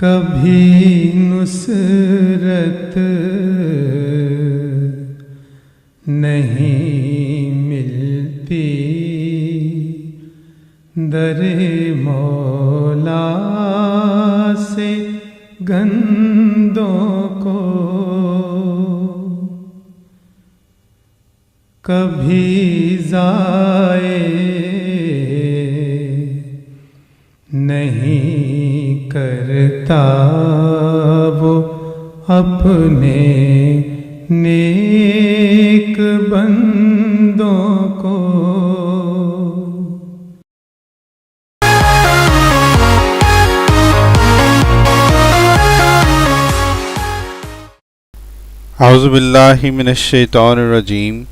کبھی نصرت نہیں ملتی در مولا سے گندوں کو، کبھی ضائع نہیں کرتا وہ اپنے نیک بندوں کو۔ اعوذ باللہ من الشیطان الرجیم،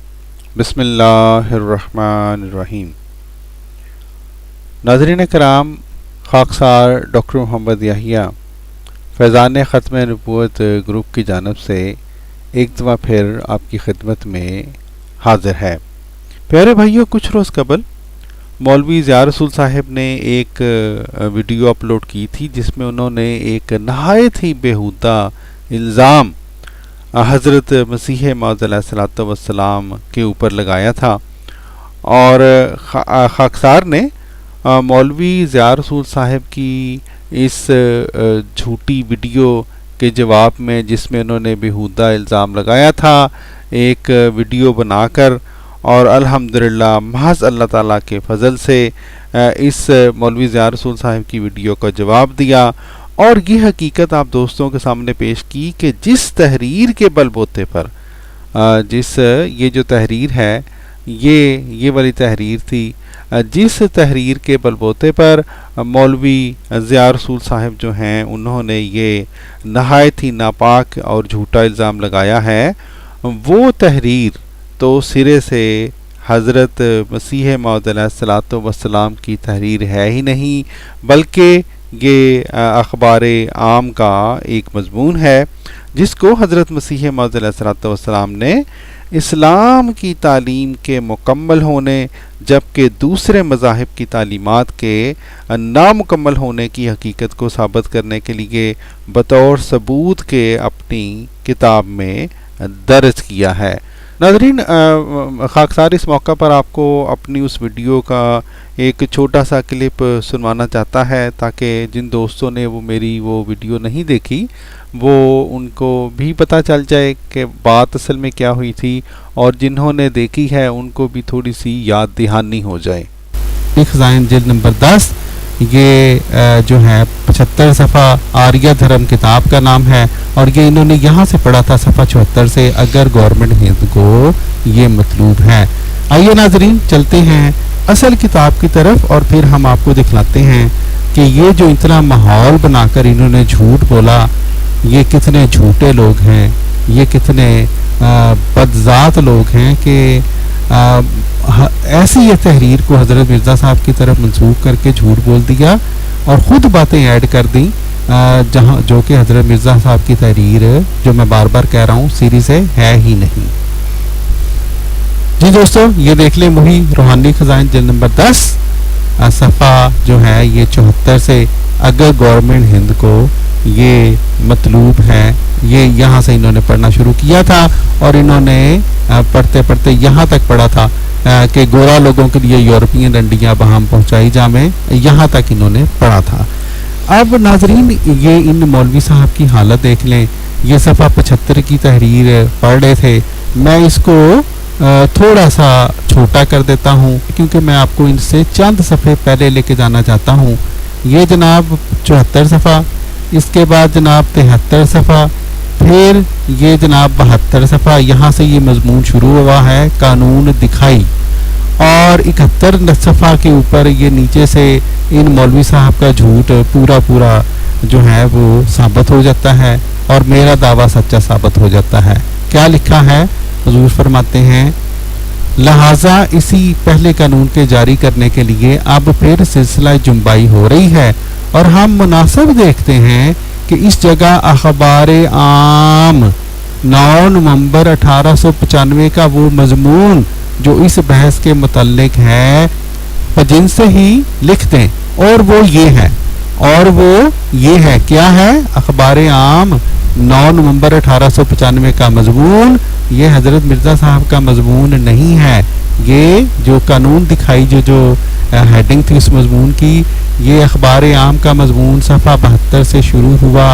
بسم اللہ الرحمن الرحیم۔ ناظرین کرام، خاکسار ڈاکٹر محمد یحییٰ فیضان ختم نبوت گروپ کی جانب سے ایک دفعہ پھر آپ کی خدمت میں حاضر ہے۔ پیارے بھائیوں، کچھ روز قبل مولوی ضیاء رسول صاحب نے ایک ویڈیو اپلوڈ کی تھی جس میں انہوں نے ایک نہایت ہی بیہودہ الزام حضرت مسیح موعود علیہ الصلوۃ والسلام کے اوپر لگایا تھا، اور خاکسار نے مولوی ضیاء رسول صاحب کی اس جھوٹی ویڈیو کے جواب میں، جس میں انہوں نے بیہودہ الزام لگایا تھا، ایک ویڈیو بنا کر، اور الحمدللہ محض اللہ تعالیٰ کے فضل سے اس مولوی ضیاء رسول صاحب کی ویڈیو کا جواب دیا، اور یہ حقیقت آپ دوستوں کے سامنے پیش کی کہ جس تحریر کے بل بوتے پر یہ جو تحریر ہے یہ والی تحریر تھی، جس تحریر کے بل بوتے پر مولوی ضیاء رسول صاحب جو ہیں انہوں نے یہ نہایت ہی ناپاک اور جھوٹا الزام لگایا ہے، وہ تحریر تو سرے سے حضرت مسیح موعود علیہ الصلوۃ والسلام کی تحریر ہے ہی نہیں، بلکہ یہ اخبار عام کا ایک مضمون ہے جس کو حضرت مسیح موعود علیہ الصلوۃ والسلام نے اسلام کی تعلیم کے مکمل ہونے جبکہ دوسرے مذاہب کی تعلیمات کے نامکمل ہونے کی حقیقت کو ثابت کرنے کے لیے بطور ثبوت کے اپنی کتاب میں درج کیا ہے۔ ناظرین، خاکسار اس موقع پر آپ کو اپنی اس ویڈیو کا ایک چھوٹا سا کلپ سنوانا چاہتا ہے تاکہ جن دوستوں نے میری وہ ویڈیو نہیں دیکھی وہ ان کو بھی پتہ چل جائے کہ بات اصل میں کیا ہوئی تھی، اور جنہوں نے دیکھی ہے ان کو بھی تھوڑی سی یاد دہانی ہو جائے۔ خزائن جلد نمبر 10، یہ جو ہے 75 صفحہ آریہ دھرم کتاب کا نام ہے، اور یہ انہوں نے یہاں سے پڑھا تھا صفحہ 74 سے، اگر گورنمنٹ ہند کو یہ مطلوب ہے۔ آئیے ناظرین چلتے ہیں اصل کتاب کی طرف، اور پھر ہم آپ کو دکھلاتے ہیں کہ یہ جو اتنا ماحول بنا کر انہوں نے جھوٹ بولا، یہ کتنے جھوٹے لوگ ہیں، یہ کتنے بدذات لوگ ہیں کہ ایسی یہ تحریر کو حضرت مرزا صاحب کی طرف منسوخ کر کے جھوٹ بول دیا اور خود باتیں ایڈ کر دیں جو کہ حضرت مرزا صاحب کی تحریر، جو میں بار بار کہہ رہا ہوں، سیری سے ہے ہی نہیں۔ جی دوستو، یہ دیکھ لیں محی روحانی خزائن جلد نمبر 10 صفحہ جو ہے یہ 74 سے، اگر گورنمنٹ ہند کو یہ مطلوب ہے، یہ یہاں سے انہوں نے پڑھنا شروع کیا تھا، اور انہوں نے پڑھتے پڑھتے یہاں تک پڑھا تھا کہ گورا لوگوں کے لیے یورپین ڈنڈیاں بہام پہنچائی جامیں، یہاں تک انہوں نے پڑھا تھا۔ اب ناظرین، یہ ان مولوی صاحب کی حالت دیکھ لیں، یہ صفحہ 75 کی تحریر پڑھ رہے تھے، میں اس کو تھوڑا سا چھوٹا کر دیتا ہوں کیونکہ میں آپ کو ان سے چند صفحے پہلے لے کے جانا چاہتا ہوں۔ یہ جناب 74 صفحہ، اس کے بعد جناب 73 صفحہ، پھر یہ جناب 72 صفحہ، یہاں سے یہ مضمون شروع ہوا ہے قانون دکھائی، اور 71 صفحہ کے اوپر یہ نیچے سے ان مولوی صاحب کا جھوٹ پورا جو ہے وہ ثابت ہو جاتا ہے، اور میرا دعویٰ سچا ثابت ہو جاتا ہے۔ کیا لکھا ہے؟ حضور فرماتے ہیں، لہٰذا اسی پہلے قانون کے جاری کرنے کے لیے اب پھر سلسلہ جنبائی ہو رہی ہے، اور ہم مناسب دیکھتے ہیں کہ اس جگہ اخبار عام 9 نومبر 1895 کا وہ مضمون جو اس بحث کے متعلق ہے جن سے ہی لکھ دیں، اور وہ یہ ہے اور وہ یہ ہے کیا ہے اخبار عام 9 نومبر 1895 کا مضمون. یہ حضرت مرزا صاحب کا مضمون نہیں ہے. یہ جو قانون دکھائی جو ہیڈنگ تھی اس مضمون کی, یہ اخبار عام کا مضمون صفحہ 72 سے شروع ہوا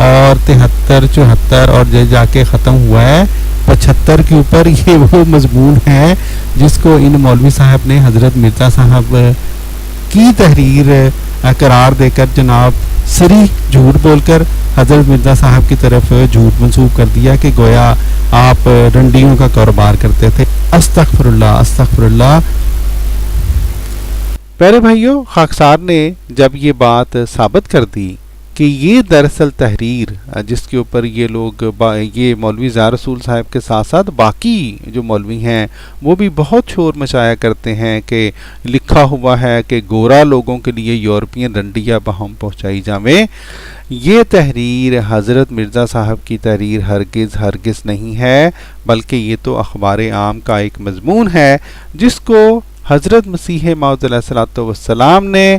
اور 73 74 اور جا کے ختم ہوا ہے 75 کے اوپر. یہ وہ مضمون ہے جس کو ان مولوی صاحب نے حضرت مرزا صاحب کی تحریر قرار دے کر جناب صریح جھوٹ بول کر حضرت مرزا صاحب کی طرف جھوٹ منسوب کر دیا کہ گویا آپ رنڈیوں کا کاروبار کرتے تھے. استغفر اللہ استغفر اللہ. پیارے بھائیوں، خاکسار نے جب یہ بات ثابت کر دی کہ یہ دراصل تحریر جس کے اوپر یہ لوگ یہ مولوی ضیاء رسول صاحب کے ساتھ ساتھ باقی جو مولوی ہیں وہ بھی بہت شور مچایا کرتے ہیں کہ لکھا ہوا ہے کہ گورا لوگوں کے لیے یورپین رنڈیا بہم پہنچائی جاویں، یہ تحریر حضرت مرزا صاحب کی تحریر ہرگز نہیں ہے، بلکہ یہ تو اخبار عام کا ایک مضمون ہے جس کو حضرت مسیح موعود علیہ الصلوۃ والسلام نے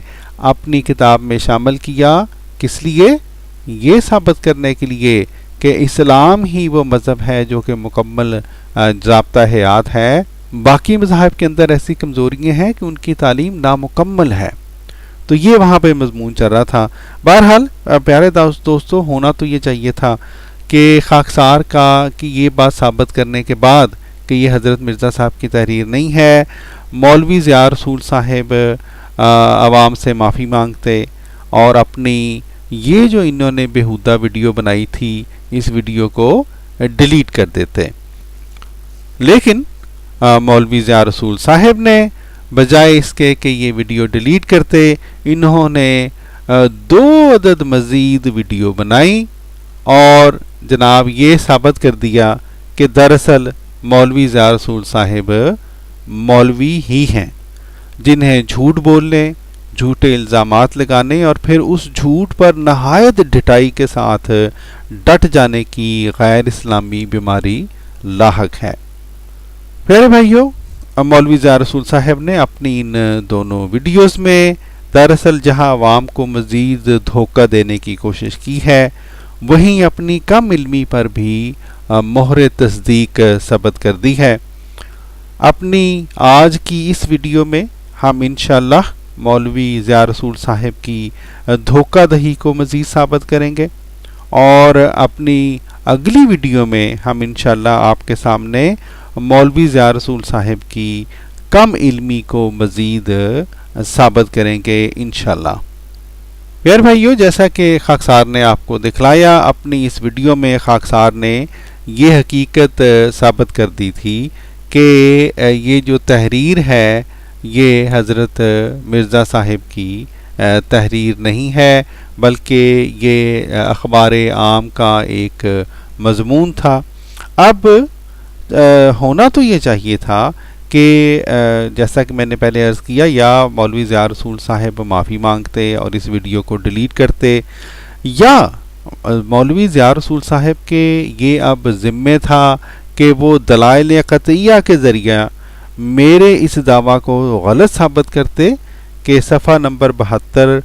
اپنی کتاب میں شامل کیا. کس لیے؟ یہ ثابت کرنے کے لیے کہ اسلام ہی وہ مذہب ہے جو کہ مکمل ضابطہ حیات ہے. باقی مذاہب کے اندر ایسی کمزوریاں ہیں کہ ان کی تعلیم نامکمل ہے. تو یہ وہاں پہ مضمون چل رہا تھا. بہرحال پیارے دوستو، ہونا تو یہ چاہیے تھا کہ خاکسار کا کہ یہ بات ثابت کرنے کے بعد کہ یہ حضرت مرزا صاحب کی تحریر نہیں ہے، مولوی ضیاء رسول صاحب عوام سے معافی مانگتے اور اپنی یہ جو انہوں نے بیہودہ ویڈیو بنائی تھی اس ویڈیو کو ڈیلیٹ کر دیتے. لیکن مولوی ضیاء رسول صاحب نے بجائے اس کے کہ یہ ویڈیو ڈیلیٹ کرتے، انہوں نے 2 عدد مزید ویڈیو بنائی اور جناب یہ ثابت کر دیا کہ دراصل مولوی ضیاء رسول صاحب مولوی ہی ہیں جنہیں جھوٹ بولنے، جھوٹے الزامات لگانے اور پھر اس جھوٹ پر نہایت ڈٹائی کے ساتھ ڈٹ جانے کی غیر اسلامی بیماری لاحق ہے. پیارے بھائیوں، مولوی ضیاء رسول صاحب نے اپنی ان دونوں ویڈیوز میں دراصل جہاں عوام کو مزید دھوکہ دینے کی کوشش کی ہے، وہیں اپنی کم علمی پر بھی مہر تصدیق ثبت کر دی ہے. اپنی آج کی اس ویڈیو میں ہم انشاءاللہ مولوی ضیاء رسول صاحب کی دھوکہ دہی کو مزید ثابت کریں گے اور اپنی اگلی ویڈیو میں ہم انشاءاللہ آپ کے سامنے مولوی ضیاء رسول صاحب کی کم علمی کو مزید ثابت کریں گے انشاءاللہ. پیارے بھائیو، جیسا کہ خاکسار نے آپ کو دکھلایا، اپنی اس ویڈیو میں خاکسار نے یہ حقیقت ثابت کر دی تھی کہ یہ جو تحریر ہے یہ حضرت مرزا صاحب کی تحریر نہیں ہے، بلکہ یہ اخبار عام کا ایک مضمون تھا. اب ہونا تو یہ چاہیے تھا کہ جیسا کہ میں نے پہلے عرض کیا، یا مولوی ضیاء رسول صاحب معافی مانگتے اور اس ویڈیو کو ڈیلیٹ کرتے، یا مولوی ضیاء رسول صاحب کے یہ اب ذمہ تھا کہ وہ دلائل قطعیہ کے ذریعہ میرے اس دعویٰ کو غلط ثابت کرتے کہ صفحہ نمبر 72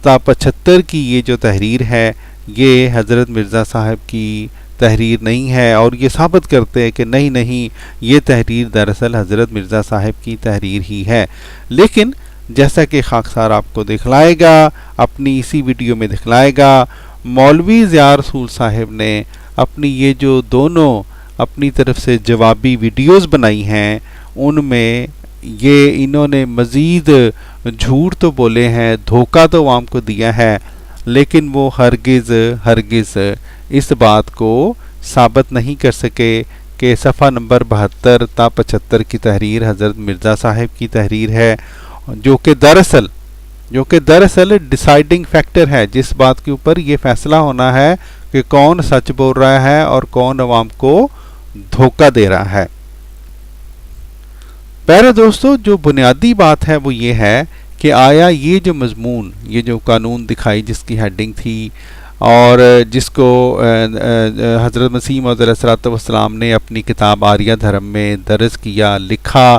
تا 75 کی یہ جو تحریر ہے یہ حضرت مرزا صاحب کی تحریر نہیں ہے، اور یہ ثابت کرتے کہ نہیں یہ تحریر دراصل حضرت مرزا صاحب کی تحریر ہی ہے. لیکن جیسا کہ خاکسار آپ کو دکھلائے گا، اپنی اسی ویڈیو میں دکھلائے گا، مولوی ضیاء رسول صاحب نے اپنی یہ جو دونوں اپنی طرف سے جوابی ویڈیوز بنائی ہیں ان میں یہ انہوں نے مزید جھوٹ تو بولے ہیں، دھوکہ تو عوام کو دیا ہے، لیکن وہ ہرگز اس بات کو ثابت نہیں کر سکے کہ صفحہ نمبر 72 تا 75 کی تحریر حضرت مرزا صاحب کی تحریر ہے، جو کہ دراصل ڈیسائیڈنگ فیکٹر ہے جس بات کے اوپر یہ فیصلہ ہونا ہے کہ کون سچ بول رہا ہے اور کون عوام کو دھوکہ دے رہا ہے. پیارے دوستو، جو بنیادی بات ہے وہ یہ ہے کہ آیا یہ جو مضمون، یہ جو قانون دکھائی جس کی ہیڈنگ تھی اور جس کو حضرت مسیح موعود علیہ الصلوۃ والسلام نے اپنی کتاب آریہ دھرم میں درج کیا، لکھا،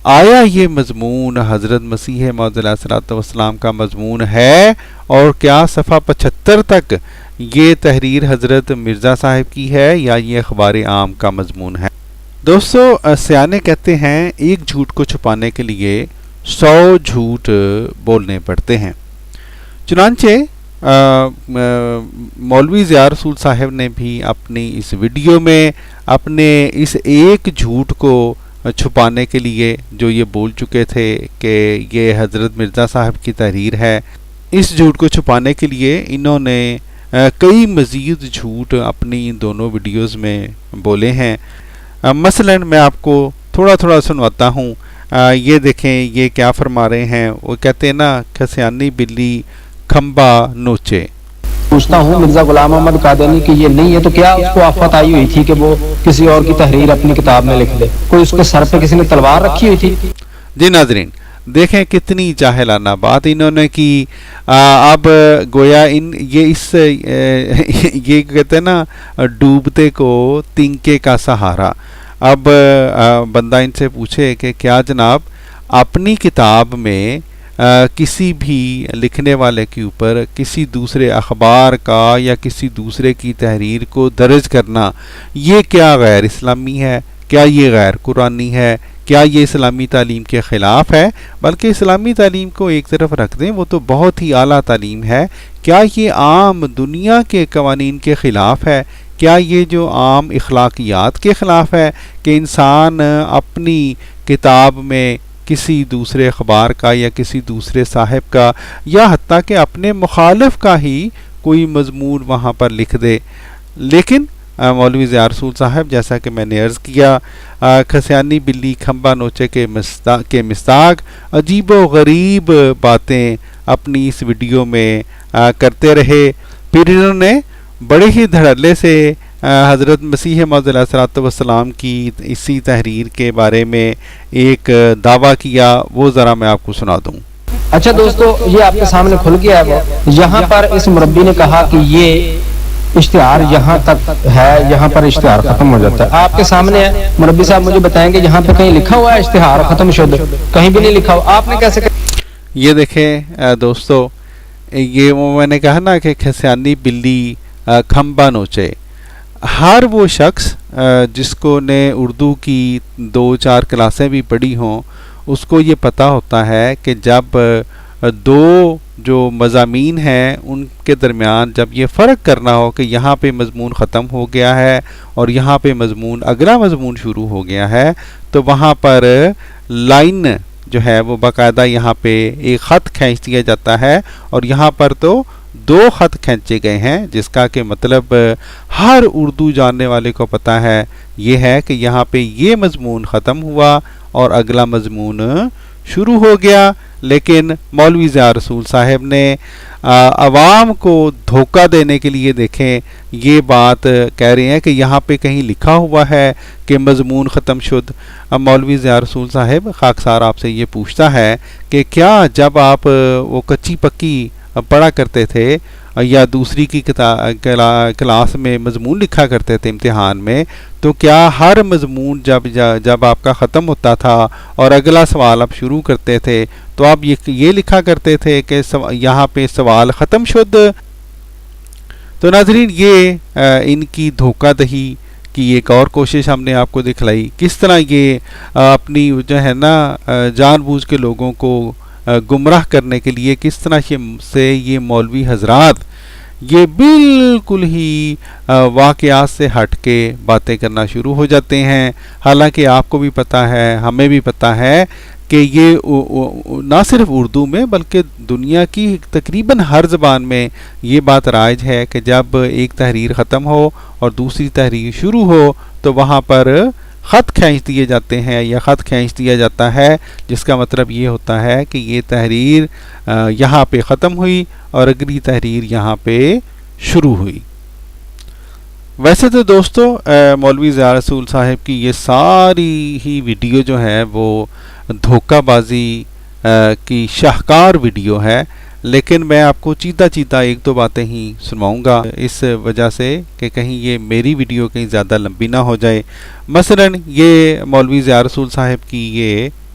آیا یہ مضمون حضرت مسیح موعود علیہ الصلوۃ والسلام کا مضمون ہے، اور کیا صفحہ 75 تک یہ تحریر حضرت مرزا صاحب کی ہے یا یہ اخبار عام کا مضمون ہے؟ دوستو، سیانے کہتے ہیں ایک جھوٹ کو چھپانے کے لیے 100 جھوٹ بولنے پڑتے ہیں۔ چنانچہ مولوی ضیاء رسول صاحب نے بھی اپنی اس ویڈیو میں اپنے اس ایک جھوٹ کو چھپانے کے لیے، جو یہ بول چکے تھے کہ یہ حضرت مرزا صاحب کی تحریر ہے، اس جھوٹ کو چھپانے کے لیے انہوں نے کئی مزید جھوٹ اپنی ان دونوں ویڈیوز میں بولے ہیں۔ مثلا میں آپ کو تھوڑا تھوڑا سنواتا ہوں۔ یہ دیکھیں یہ کیا فرما رہے ہیں۔ وہ کہتے ہیں نا، کھسیانی بلی کھمبا نوچے۔ پوچھتا ہوں مرزا غلام محمد قادیانی کی یہ نہیں ہے تو کیا اس کو آفت آئی ہوئی تھی کہ وہ کسی اور کی تحریر اپنی کتاب میں لکھ دے؟ کوئی اس کے سر پہ کسی نے تلوار رکھی ہوئی تھی؟ جی ناظرین، دیکھیں کتنی جاہلانہ بات انہوں نے کی۔ اب گویا یہ کہتے ہیں نا، ڈوبتے کو تنکے کا سہارا۔ اب بندہ ان سے پوچھے کہ کیا جناب اپنی کتاب میں کسی بھی لکھنے والے کے اوپر کسی دوسرے اخبار کا یا کسی دوسرے کی تحریر کو درج کرنا، یہ کیا غیر اسلامی ہے؟ کیا یہ غیر قرآنی ہے؟ کیا یہ اسلامی تعلیم کے خلاف ہے؟ بلکہ اسلامی تعلیم کو ایک طرف رکھ دیں، وہ تو بہت ہی اعلیٰ تعلیم ہے۔ کیا یہ عام دنیا کے قوانین کے خلاف ہے؟ کیا یہ جو عام اخلاقیات کے خلاف ہے کہ انسان اپنی کتاب میں کسی دوسرے اخبار کا یا کسی دوسرے صاحب کا یا حتیٰ کہ اپنے مخالف کا ہی کوئی مضمون وہاں پر لکھ دے؟ لیکن مولوی ضیاء رسول صاحب، جیسا کہ میں نے عرض کیا، کھسیانی بلی کھمبا نوچے کے مصداق عجیب و غریب باتیں اپنی اس ویڈیو میں کرتے رہے۔ پھر انہوں نے بڑے ہی دھڑلے سے حضرت مسیح موعود علیہ الصلوۃ والسلام کی اسی تحریر کے بارے میں ایک دعویٰ کیا، وہ ذرا میں آپ کو سنا دوں۔ اچھا دوستو، یہ آپ کے سامنے کھل گیا ہے۔ یہاں پر اس مربی نے کہا کہ یہ اشتہار یہاں تک ہے، یہاں پر اشتہار ختم ہو جاتا ہے۔ آپ کے سامنے ہے، مربی صاحب مجھے بتائیں کہ یہاں پہ کہیں لکھا ہوا ہے اشتہار ختم شد؟ کہیں بھی نہیں لکھا ہوا۔ آپ نے کیسے یہ دیکھیں دوستو، یہ میں نے کہا نا کہ کھسیانی بلی کھمبا نوچے۔ ہر وہ شخص جس کو نے اردو کی 2-4 کلاسیں بھی پڑھی ہوں، اس کو یہ پتہ ہوتا ہے کہ جب دو جو مضامین ہیں ان کے درمیان جب یہ فرق کرنا ہو کہ یہاں پہ مضمون ختم ہو گیا ہے اور یہاں پہ اگلا مضمون شروع ہو گیا ہے، تو وہاں پر لائن جو ہے وہ باقاعدہ یہاں پہ ایک خط کھینچ دیا جاتا ہے، اور یہاں پر تو 2 خط کھینچے گئے ہیں، جس کا کہ مطلب ہر اردو جاننے والے کو پتہ ہے یہ ہے کہ یہاں پہ یہ مضمون ختم ہوا اور اگلا مضمون شروع ہو گیا۔ لیکن مولوی ضیاء رسول صاحب نے عوام کو دھوکہ دینے کے لیے دیکھیں یہ بات کہہ رہے ہیں کہ یہاں پہ کہیں لکھا ہوا ہے کہ مضمون ختم شد۔ اب مولوی ضیاء رسول صاحب خاکسار آپ سے یہ پوچھتا ہے کہ کیا جب آپ وہ کچی پکی پڑھا کرتے تھے یا دوسری کی کلاس میں مضمون لکھا کرتے تھے امتحان میں، تو کیا ہر مضمون جب آپ کا ختم ہوتا تھا اور اگلا سوال آپ شروع کرتے تھے تو آپ یہ لکھا کرتے تھے کہ یہاں پہ سوال ختم شد؟ تو ناظرین، یہ ان کی دھوکہ دہی کی ایک اور کوشش ہم نے آپ کو دکھلائی، کس طرح یہ اپنی جو ہے نا جان بوجھ کے لوگوں کو گمراہ کرنے کے لیے کس طرح سے یہ مولوی حضرات یہ بالکل ہی واقعات سے ہٹ کے باتیں کرنا شروع ہو جاتے ہیں۔ حالانکہ آپ کو بھی پتہ ہے، ہمیں بھی پتہ ہے کہ یہ نہ صرف اردو میں بلکہ دنیا کی تقریباً ہر زبان میں یہ بات رائج ہے کہ جب ایک تحریر ختم ہو اور دوسری تحریر شروع ہو تو وہاں پر خط کھینچ دیے جاتے ہیں یا خط کھینچ دیا جاتا ہے، جس کا مطلب یہ ہوتا ہے کہ یہ تحریر یہاں پہ ختم ہوئی اور اگلی تحریر یہاں پہ شروع ہوئی۔ ویسے تو دوستو مولوی ضیاء رسول صاحب کی یہ ساری ہی ویڈیو جو ہے وہ دھوکہ بازی کی شاہکار ویڈیو ہے، لیکن میں آپ کو چیتا ایک دو باتیں ہی سنواؤں گا اس وجہ سے کہ کہیں یہ میری ویڈیو کہیں زیادہ لمبی نہ ہو جائے۔ مثلا یہ مولوی ضیاء رسول صاحب کی یہ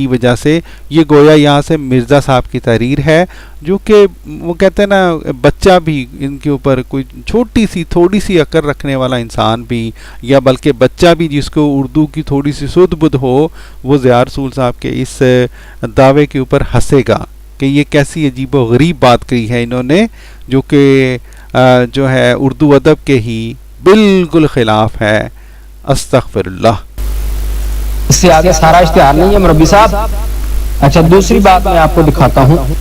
کی وجہ سے یہ گویا یہاں سے مرزا صاحب کی تحریر ہے، جو کہ وہ کہتے ہیں نا بچہ بھی ان کے اوپر کوئی چھوٹی سی تھوڑی سی عقل رکھنے والا انسان بھی، یا بلکہ بچہ بھی جس کو اردو کی تھوڑی سی سدھ بدھ ہو، وہ ضیاء رسول صاحب کے اس دعوے کے اوپر ہنسے گا کہ یہ کیسی عجیب و غریب بات کہی ہے انہوں نے، جو کہ جو ہے اردو ادب کے ہی بالکل خلاف ہے۔ استغفر اللہ۔ اس سے آگے سارا اشتہار نہیں ہے مربی صاحب۔ اچھا دوسری بات میں آپ کو دکھاتا ہوں۔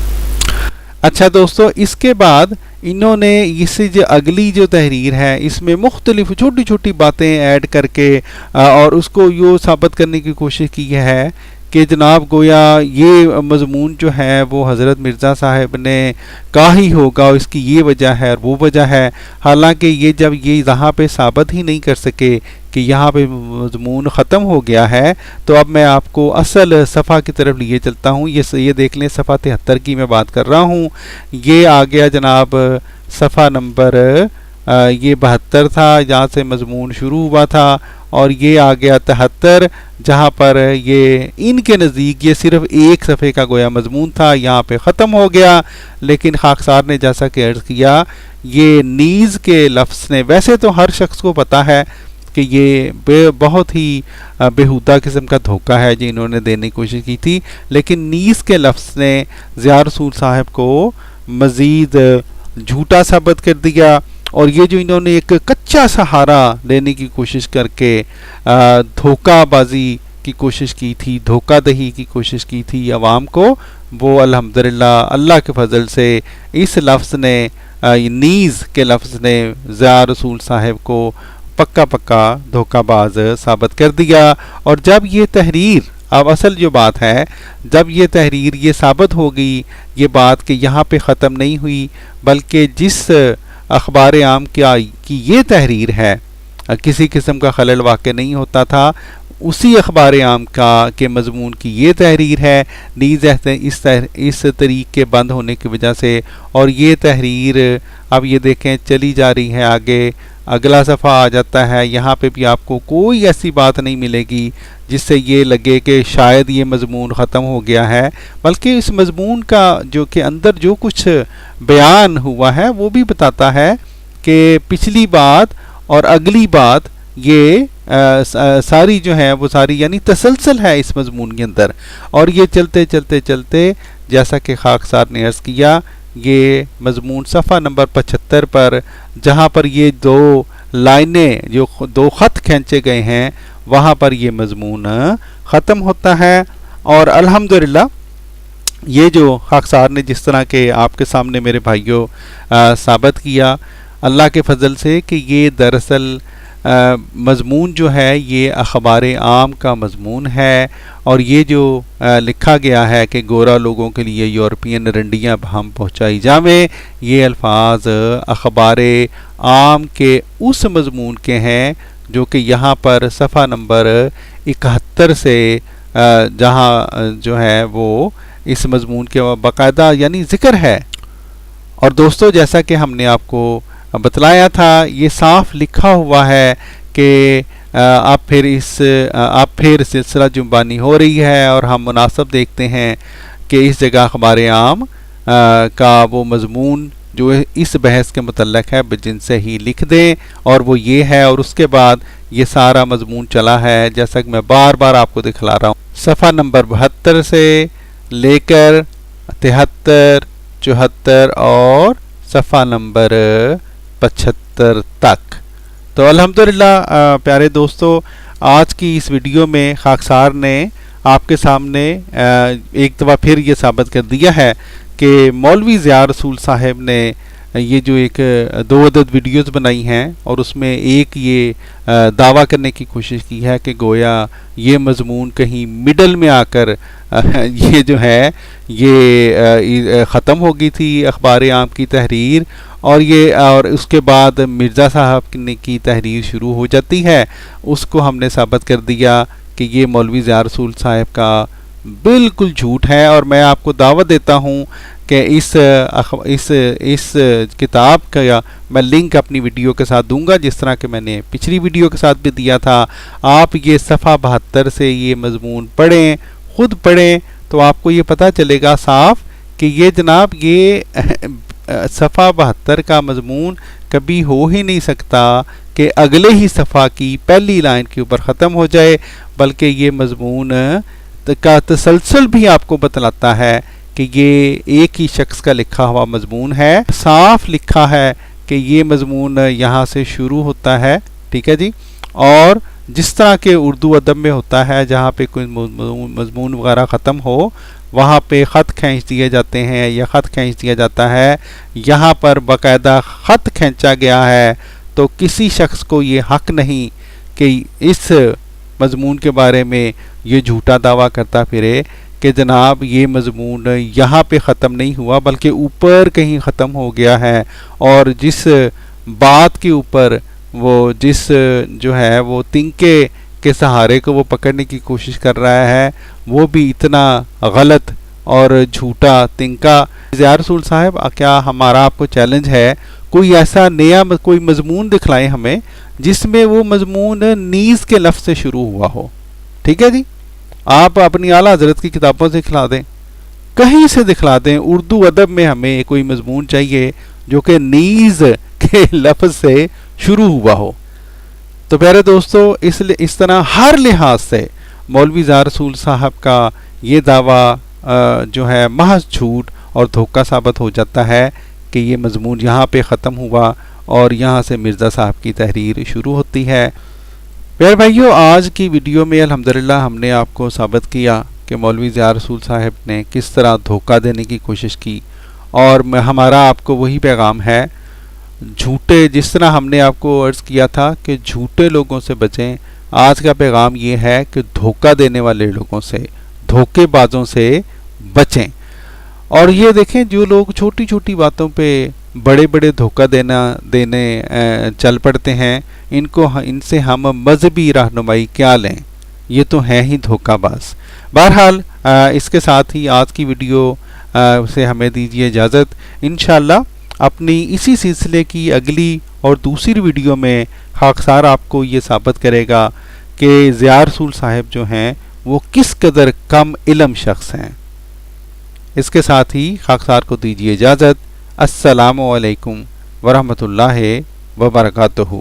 اچھا دوستو، اس کے بعد انہوں نے اس جو اگلی جو تحریر ہے اس میں مختلف چھوٹی چھوٹی باتیں ایڈ کر کے اور اس کو یہ ثابت کرنے کی کوشش کی ہے کہ جناب گویا یہ مضمون جو ہے وہ حضرت مرزا صاحب نے کہا ہی ہوگا، اس کی یہ وجہ ہے اور وہ وجہ ہے، حالانکہ یہ جب یہ یہاں پہ ثابت ہی نہیں کر سکے کہ یہاں پہ مضمون ختم ہو گیا ہے، تو اب میں آپ کو اصل صفحہ کی طرف لیے چلتا ہوں۔ یہ دیکھ لیں، صفحہ 73 کی میں بات کر رہا ہوں۔ یہ آ گیا جناب صفحہ نمبر یہ 72 تھا جہاں سے مضمون شروع ہوا تھا، اور یہ آ گیا 73 جہاں پر یہ ان کے نزدیک یہ صرف ایک صفحے کا گویا مضمون تھا، یہاں پہ ختم ہو گیا۔ لیکن خاکسار نے جیسا کہ عرض کیا، یہ نیز کے لفظ نے، ویسے تو ہر شخص کو پتہ ہے کہ یہ بہت ہی بےہودہ قسم کا دھوکہ ہے جو انہوں نے دینے کی کوشش کی تھی، لیکن نیز کے لفظ نے ضیاء رسول صاحب کو مزید جھوٹا ثابت کر دیا، اور یہ جو انہوں نے ایک کچا سہارا لینے کی کوشش کر کے دھوکہ بازی کی کوشش کی تھی، دھوکہ دہی کی کوشش کی تھی عوام کو، وہ الحمدللہ اللہ کے فضل سے اس لفظ نے، نیز کے لفظ نے ضیاء رسول صاحب کو پکا دھوکہ باز ثابت کر دیا۔ اور جب یہ تحریر، اب اصل جو بات ہے، جب یہ تحریر یہ ثابت ہو گئی یہ بات کہ یہاں پہ ختم نہیں ہوئی، بلکہ جس اخبار عام کی یہ تحریر ہے کسی قسم کا خلل واقع نہیں ہوتا تھا، اسی اخبار عام کے مضمون کی یہ تحریر ہے، نیز اس طریق کے بند ہونے کی وجہ سے، اور یہ تحریر اب یہ دیکھیں چلی جا رہی ہے آگے، اگلا صفحہ آ جاتا ہے، یہاں پہ بھی آپ کو کوئی ایسی بات نہیں ملے گی جس سے یہ لگے کہ شاید یہ مضمون ختم ہو گیا ہے، بلکہ اس مضمون کا جو کہ اندر جو کچھ بیان ہوا ہے وہ بھی بتاتا ہے کہ پچھلی بات اور اگلی بات یہ ساری جو ہے وہ ساری یعنی تسلسل ہے اس مضمون کے اندر، اور یہ چلتے جیسا کہ خاکسار نے عرض کیا، یہ مضمون صفحہ نمبر 75 پر جہاں پر یہ دو لائنیں جو دو خط کھینچے گئے ہیں وہاں پر یہ مضمون ختم ہوتا ہے۔ اور الحمدللہ یہ جو خاکسار نے جس طرح کے آپ کے سامنے میرے بھائیوں ثابت کیا اللہ کے فضل سے کہ یہ دراصل مضمون جو ہے یہ اخبار عام کا مضمون ہے، اور یہ جو لکھا گیا ہے کہ گورا لوگوں کے لیے یورپین رنڈیاں ہم پہنچائی جاویں، یہ الفاظ اخبار عام کے اس مضمون کے ہیں جو کہ یہاں پر صفحہ نمبر 71 سے جہاں جو ہے وہ اس مضمون کے باقاعدہ یعنی ذکر ہے۔ اور دوستو جیسا کہ ہم نے آپ کو بتلایا تھا، یہ صاف لکھا ہوا ہے کہ اب پھر سلسلہ جنبانی ہو رہی ہے، اور ہم مناسب دیکھتے ہیں کہ اس جگہ اخبار عام کا وہ مضمون جو اس بحث کے متعلق ہے بجن سے ہی لکھ دیں، اور وہ یہ ہے، اور اس کے بعد یہ سارا مضمون چلا ہے جیسا کہ میں بار بار آپ کو دکھلا رہا ہوں، صفحہ نمبر 72 سے لے کر 73، 74 اور صفحہ نمبر 75 تک۔ تو الحمدللہ پیارے دوستو، آج کی اس ویڈیو میں خاکسار نے آپ کے سامنے ایک دفعہ پھر یہ ثابت کر دیا ہے کہ مولوی ضیاء رسول صاحب نے یہ جو ایک 2 عدد ویڈیوز بنائی ہیں، اور اس میں ایک یہ دعویٰ کرنے کی کوشش کی ہے کہ گویا یہ مضمون کہیں مڈل میں آ کر یہ جو ہے یہ ختم ہو گئی تھی اخبار عام کی تحریر، اور اس کے بعد مرزا صاحب کی تحریر شروع ہو جاتی ہے۔ اس کو ہم نے ثابت کر دیا کہ یہ مولوی ضیاء رسول صاحب کا بالکل جھوٹ ہے، اور میں آپ کو دعوت دیتا ہوں کہ اس کتاب کا میں لنک اپنی ویڈیو کے ساتھ دوں گا، جس طرح کہ میں نے پچھلی ویڈیو کے ساتھ بھی دیا تھا۔ آپ یہ صفحہ 72 سے یہ مضمون پڑھیں، خود پڑھیں تو آپ کو یہ پتہ چلے گا صاف کہ یہ جناب یہ صفحہ 72 کا مضمون کبھی ہو ہی نہیں سکتا کہ اگلے ہی صفحہ کی پہلی لائن کے اوپر ختم ہو جائے، بلکہ یہ مضمون کا تسلسل بھی آپ کو بتلاتا ہے کہ یہ ایک ہی شخص کا لکھا ہوا مضمون ہے. صاف لکھا ہے کہ یہ مضمون یہاں سے شروع ہوتا ہے، ٹھیک ہے جی. اور جس طرح کے اردو ادب میں ہوتا ہے جہاں پہ کوئی مضمون وغیرہ ختم ہو وہاں پہ خط کھینچ دیے جاتے ہیں یا خط کھینچ دیا جاتا ہے. یہاں پر باقاعدہ خط کھینچا گیا ہے تو کسی شخص کو یہ حق نہیں کہ اس مضمون کے بارے میں یہ جھوٹا دعویٰ کرتا پھرے کہ جناب یہ مضمون یہاں پہ ختم نہیں ہوا بلکہ اوپر کہیں ختم ہو گیا ہے، اور جس بات کے اوپر وہ جس جو ہے وہ تنکے کے سہارے کو وہ پکڑنے کی کوشش کر رہا ہے وہ بھی اتنا غلط اور جھوٹا تنکا. ضیاء رسول صاحب، کیا ہمارا آپ کو چیلنج ہے کوئی ایسا نیا کوئی مضمون دکھلائیں ہمیں جس میں وہ مضمون نیز کے لفظ سے شروع ہوا ہو. ٹھیک ہے جی، آپ اپنی اعلیٰ حضرت کی کتابوں سے دکھلا دیں، کہیں سے دکھلا دیں. اردو ادب میں ہمیں کوئی مضمون چاہیے جو کہ نیز کے لفظ سے شروع ہوا ہو. تو پیارے دوستو، اس طرح ہر لحاظ سے مولوی ضیاء رسول صاحب کا یہ دعویٰ جو ہے محض جھوٹ اور دھوکہ ثابت ہو جاتا ہے کہ یہ مضمون یہاں پہ ختم ہوا اور یہاں سے مرزا صاحب کی تحریر شروع ہوتی ہے. پیارے بھائیو، آج کی ویڈیو میں الحمدللہ ہم نے آپ کو ثابت کیا کہ مولوی ضیاء رسول صاحب نے کس طرح دھوکہ دینے کی کوشش کی، اور ہمارا آپ کو وہی پیغام ہے، جھوٹے جس طرح ہم نے آپ کو عرض کیا تھا کہ جھوٹے لوگوں سے بچیں. آج کا پیغام یہ ہے کہ دھوکہ دینے والے لوگوں سے، دھوکے بازوں سے بچیں. اور یہ دیکھیں، جو لوگ چھوٹی چھوٹی باتوں پہ بڑے بڑے دھوکہ دینے چل پڑتے ہیں، ان سے ہم مذہبی رہنمائی کیا لیں؟ یہ تو ہیں ہی دھوکہ باز. بہرحال اس کے ساتھ ہی آج کی ویڈیو سے ہمیں دیجیے اجازت. انشاءاللہ اپنی اسی سلسلے کی اگلی اور دوسری ویڈیو میں خاکسار آپ کو یہ ثابت کرے گا کہ ضیاء رسول صاحب جو ہیں وہ کس قدر کم علم شخص ہیں. اس کے ساتھ ہی خاکسار کو دیجیے اجازت. السلام علیکم ورحمۃ اللہ وبرکاتہ.